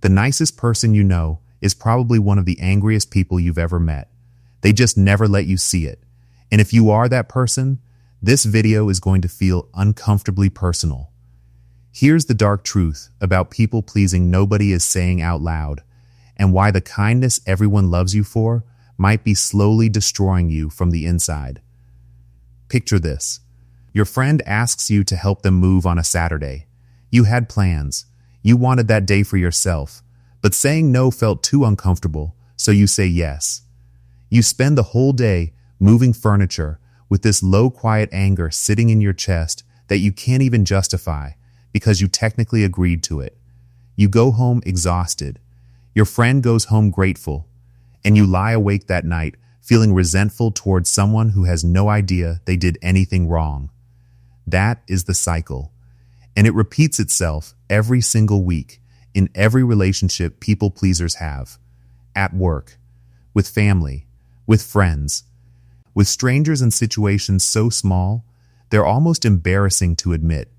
The nicest person you know is probably one of the angriest people you've ever met. They just never let you see it. And if you are that person, this video is going to feel uncomfortably personal. Here's the dark truth about people pleasing nobody is saying out loud, and why the kindness everyone loves you for might be slowly destroying you from the inside. Picture this. Your friend asks you to help them move on a Saturday. You had plans. You wanted that day for yourself, but saying no felt too uncomfortable, so you say yes. You spend the whole day moving furniture with this low, quiet anger sitting in your chest that you can't even justify because you technically agreed to it. You go home exhausted. Your friend goes home grateful, and you lie awake that night feeling resentful towards someone who has no idea they did anything wrong. That is the cycle, and it repeats itself every single week in every relationship people pleasers have. At work, with family, with friends, with strangers in situations so small, they're almost embarrassing to admit.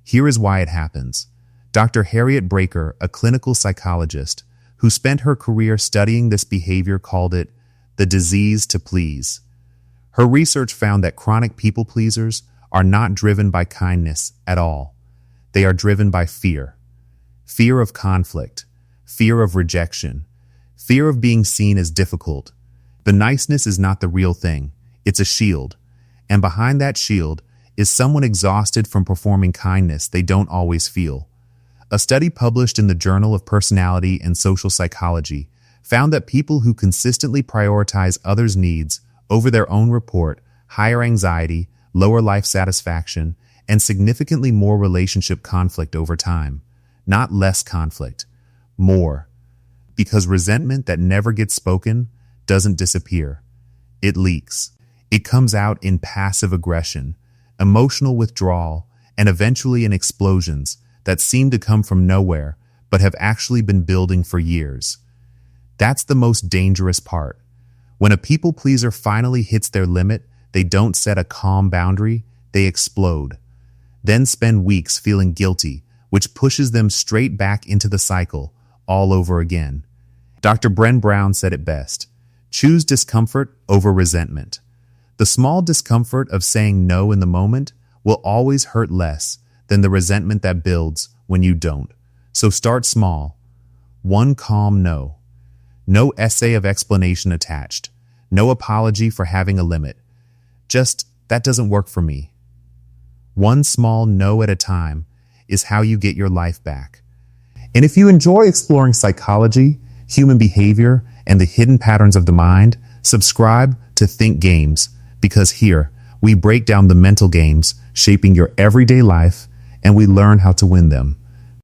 Here is why it happens. Dr. Harriet Breaker, a clinical psychologist who spent her career studying this behavior, called it the disease to please. Her research found that chronic people pleasers are not driven by kindness at all. They are driven by fear. Fear of conflict, fear of rejection, fear of being seen as difficult. The niceness is not the real thing. It's a shield. And behind that shield is someone exhausted from performing kindness they don't always feel. A study published in the Journal of Personality and Social Psychology found that people who consistently prioritize others' needs over their own report higher anxiety, lower life satisfaction, and significantly more relationship conflict over time. Not less conflict, more. Because resentment that never gets spoken doesn't disappear. It leaks. It comes out in passive aggression, emotional withdrawal, and eventually in explosions that seem to come from nowhere but have actually been building for years. That's the most dangerous part. When a people pleaser finally hits their limit, they don't set a calm boundary, they explode. Then spend weeks feeling guilty, which pushes them straight back into the cycle all over again. Dr. Brené Brown said it best: choose discomfort over resentment. The small discomfort of saying no in the moment will always hurt less than the resentment that builds when you don't. So start small. One calm no. No essay of explanation attached. No apology for having a limit. Just, that doesn't work for me. One small no at a time is how you get your life back. And if you enjoy exploring psychology, human behavior, and the hidden patterns of the mind, subscribe to Think Games, because here we break down the mental games shaping your everyday life and we learn how to win them.